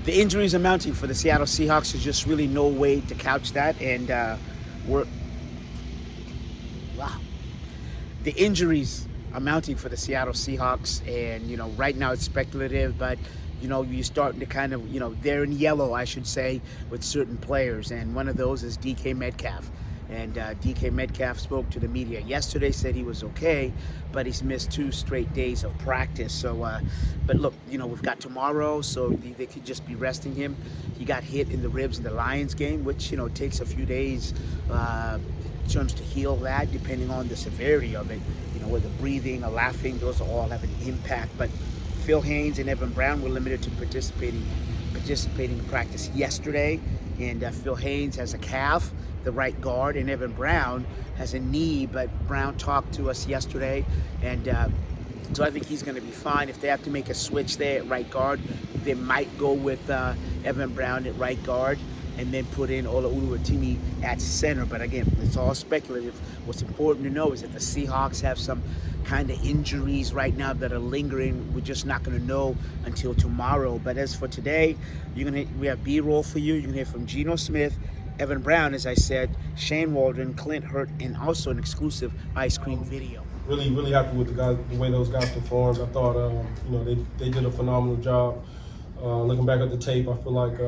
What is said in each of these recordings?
The injuries are mounting for the Seattle Seahawks. There's just really no way to couch that. And we're wow. The injuries are mounting for the Seattle Seahawks, and right now it's speculative, but you're starting to kind of they're in yellow, I should say, with certain players, and one of those is DK Metcalf. And DK Metcalf spoke to the media yesterday, said he was okay, but he's missed 2 straight days of practice. So, but look, we've got tomorrow, so they could just be resting him. He got hit in the ribs in the Lions game, which takes a few days in terms to heal that, depending on the severity of it. Whether breathing or laughing, those all have an impact. But Phil Haynes and Evan Brown were limited to participating in practice yesterday, and Phil Haynes has a calf, the right guard, and Evan Brown has a knee, but Brown talked to us yesterday, and so I think he's going to be fine. If they have to make a switch there at right guard, they might go with Evan Brown at right guard and then put in Ola Uluwatimi at center. But again, it's all speculative. What's important to know is that the Seahawks have some kind of injuries right now that are lingering. We're just not going to know until tomorrow. But as for today, we have B-roll for you. You can hear from Geno Smith, Evan Brown, as I said, Shane Waldron, Clint Hurt, and also an exclusive ice cream video. Really, really happy with the way those guys performed. I thought, they did a phenomenal job. Looking back at the tape, I feel like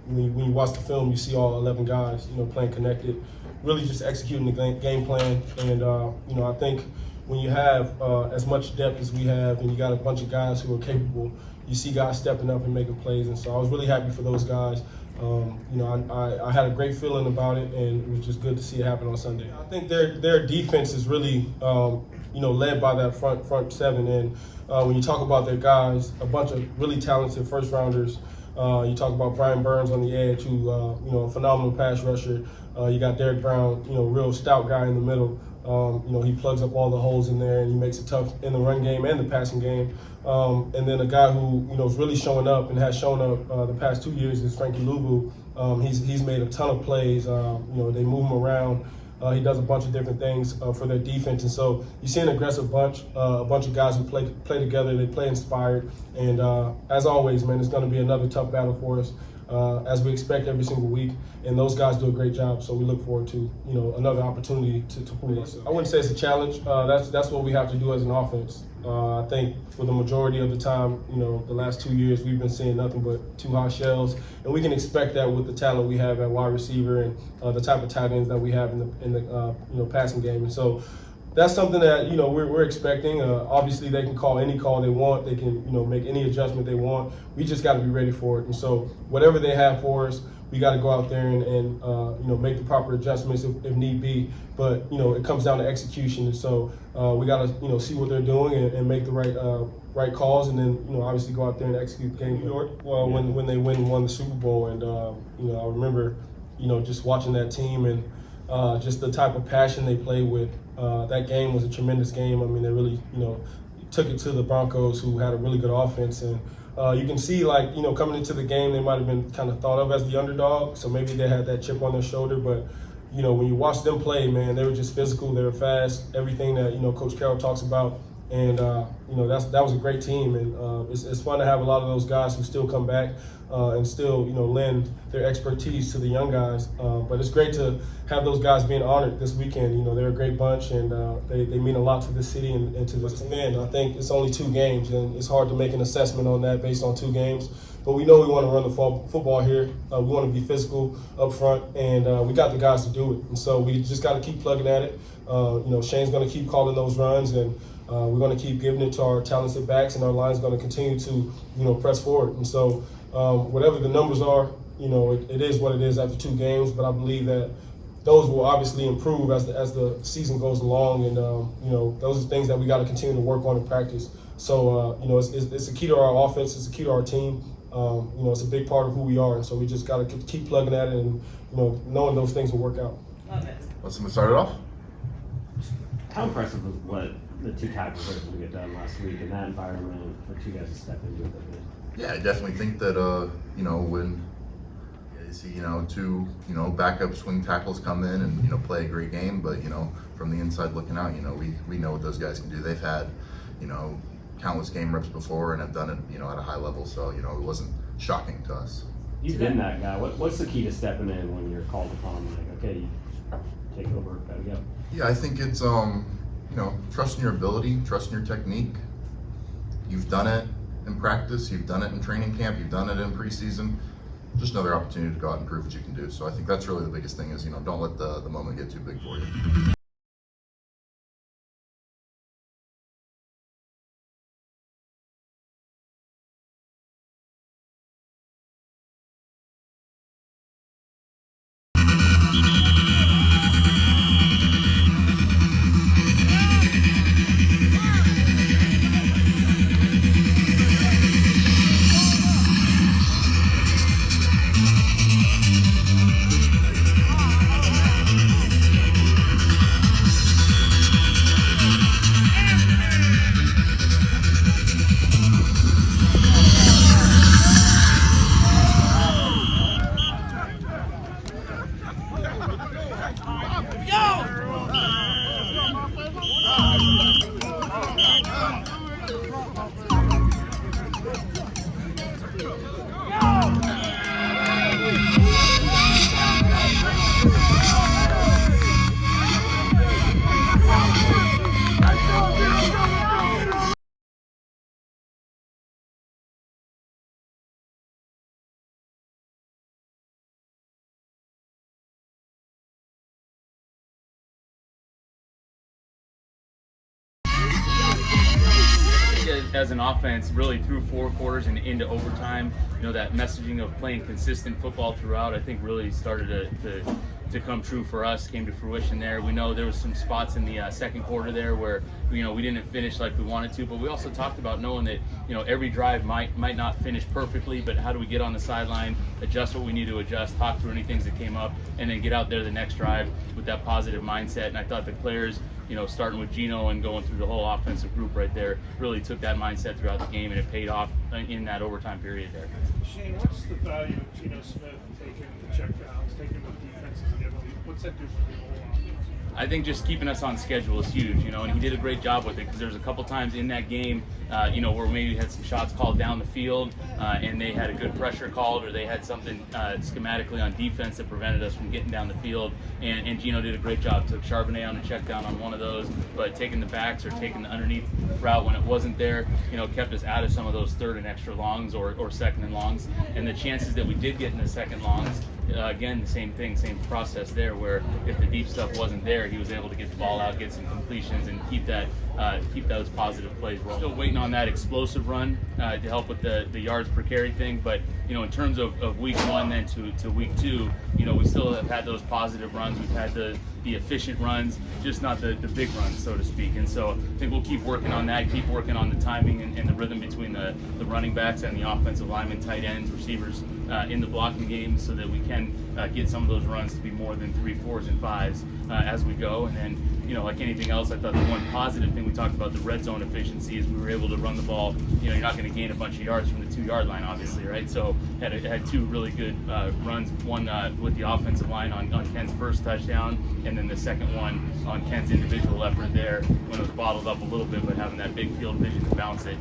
when you watch the film, you see all 11 guys, playing connected, really just executing the game plan. And, I think when you have as much depth as we have and you got a bunch of guys who are capable, you see guys stepping up and making plays. And so I was really happy for those guys. I had a great feeling about it, and it was just good to see it happen on Sunday. I think their defense is really, led by that front seven. And when you talk about their guys, a bunch of really talented first rounders. You talk about Brian Burns on the edge, who, a phenomenal pass rusher. You got Derek Brown, real stout guy in the middle. He plugs up all the holes in there, and he makes it tough in the run game and the passing game. And then a guy who, is really showing up and has shown up the past 2 years is Frankie Luvu. He's made a ton of plays. They move him around. He does a bunch of different things for their defense. And so you see an aggressive bunch, a bunch of guys who play together. They play inspired. And as always, man, it's going to be another tough battle for us, as we expect every single week. And those guys do a great job. So we look forward to, another opportunity to prove us. I wouldn't say it's a challenge. That's what we have to do as an offense. I think for the majority of the time, the last 2 years, we've been seeing nothing but 2 high shells, and we can expect that with the talent we have at wide receiver and the type of tight ends that we have in the passing game. And so that's something that we're expecting. Obviously, they can call any call they want. They can make any adjustment they want. We just got to be ready for it. And so whatever they have for us, we got to go out there and make the proper adjustments if need be. But it comes down to execution. And so we got to see what they're doing and make the right calls, and then obviously go out there and execute the game. New York, well, when they won the Super Bowl, and I remember just watching that team and just the type of passion they played with. That game was a tremendous game. I mean, they really took it to the Broncos, who had a really good offense, and you can see, coming into the game, they might have been kind of thought of as the underdog, so maybe they had that chip on their shoulder. But when you watch them play, man, they were just physical, they were fast, everything that Coach Carroll talks about. And that was a great team, and it's fun to have a lot of those guys who still come back and still lend their expertise to the young guys. But it's great to have those guys being honored this weekend. They're a great bunch, and they mean a lot to the city and to the man. I think it's only 2 games, and it's hard to make an assessment on that based on 2 games. But we know we want to run the football here. We want to be physical up front, and we got the guys to do it. And so we just got to keep plugging at it. Shane's going to keep calling those runs, and we're going to keep giving it to our talented backs, and our line's going to continue to, press forward. And so whatever the numbers are, it is what it is after 2 games. But I believe that those will obviously improve as the season goes along, and those are things that we got to continue to work on in practice. So it's a key to our offense. It's a key to our team. It's a big part of who we are, and so we just got to keep plugging at it, and knowing those things will work out. Let's start it off. How impressive was what the 2 tackles were able to get done last week in that environment for 2 guys to step into it? Yeah, I definitely think that when you see 2 backup swing tackles come in and play a great game, but from the inside looking out, we know what those guys can do. They've had countless game reps before and have done it, at a high level. So, it wasn't shocking to us. You've been that guy. What's the key to stepping in when you're called upon? Like, okay, you take over, gotta go. Yeah, I think it's, trusting your ability, trusting your technique. You've done it in practice, you've done it in training camp, you've done it in preseason. Just another opportunity to go out and prove what you can do. So I think that's really the biggest thing is, don't let the moment get too big for you. As an offense, really through 4 quarters and into overtime, that messaging of playing consistent football throughout, I think really started to come true for us, came to fruition there. We know there was some spots in the second quarter there where, we didn't finish like we wanted to, but we also talked about knowing that, every drive might not finish perfectly, but how do we get on the sideline, adjust what we need to adjust, talk through any things that came up, and then get out there the next drive with that positive mindset. And I thought the players, starting with Gino and going through the whole offensive group right there, really took that mindset throughout the game, and it paid off in that overtime period there. Shane, what's the value of Gino Smith taking the checkdowns, taking the defenses together? What's that do for the whole offense? I think just keeping us on schedule is huge, and he did a great job with it because there was a couple times in that game, where maybe we had some shots called down the field and they had a good pressure called, or they had something schematically on defense that prevented us from getting down the field. And Gino did a great job. Took Charbonnet on a check down on one of those, but taking the backs or taking the underneath route when it wasn't there, kept us out of some of those third and extra longs or second and longs. And the chances that we did get in the second longs, again, the same thing, same process there, where if the deep stuff wasn't there, he was able to get the ball out, get some completions, and keep those positive plays rolling. Still waiting on that explosive run to help with the yards per carry thing, but in terms of week 1 then to week 2, we still have had those positive runs. We've had the efficient runs, just not the big runs, so to speak. And so I think we'll keep working on that, keep working on the timing and the rhythm between the running backs and the offensive linemen, tight ends, receivers in the blocking game, so that we can get some of those runs to be more than 3, 4s, and 5s as we go. And then, like anything else, I thought the one positive thing we talked about, the red zone efficiency, is we were able to run the ball. You're not going to gain a bunch of yards from the 2-yard line, obviously, right? So had 2 really good runs, one with the offensive line on Ken's first touchdown, and then the second one on Ken's individual effort there when it was bottled up a little bit, but having that big field vision to bounce it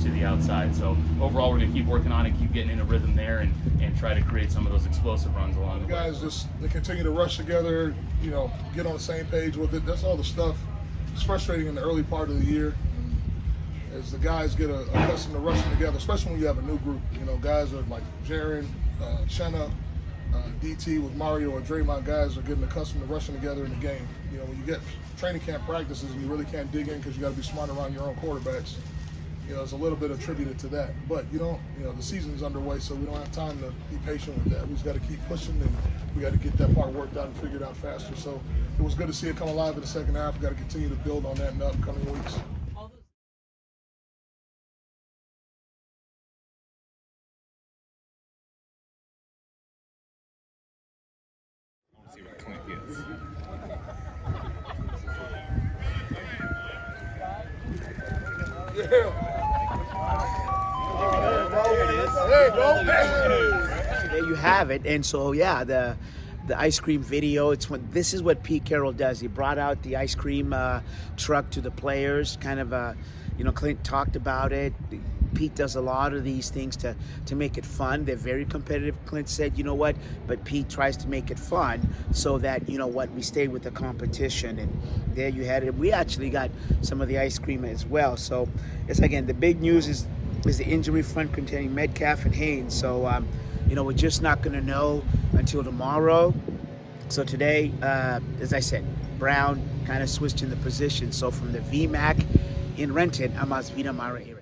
to the outside. So overall, we're going to keep working on it, keep getting in a rhythm there, and try to create some of those explosive runs along the way. Guys they continue to rush together, get on the same page with it. That's all the stuff. It's frustrating in the early part of the year as the guys get accustomed to rushing together, especially when you have a new group. Guys are like Jaron, Shenna, DT with Mario or Draymond. Guys are getting accustomed to rushing together in the game. When you get training camp practices and you really can't dig in because you got to be smart around your own quarterbacks, there's a little bit attributed to that. But the season's underway, so we don't have time to be patient with that. We just got to keep pushing, and we got to get that part worked out and figured out faster. So it was good to see it come alive in the second half. We got to continue to build on that in the upcoming weeks. See what Clint gets. There you have it. And so, yeah, the ice cream video, this is what Pete Carroll does. He brought out the ice cream truck to the players, kind of Clint talked about it. Pete does a lot of these things to make it fun. They're very competitive. Clint said, you know what, but Pete tries to make it fun so that, we stay with the competition. And there you had it. We actually got some of the ice cream as well. So it's, again, the big news is the injury front containing Metcalf and Haynes. So, we're just not going to know until tomorrow. So today, as I said, Brown kind of switched in the position. So from the VMAC in Renton, I'm Asvita Mara.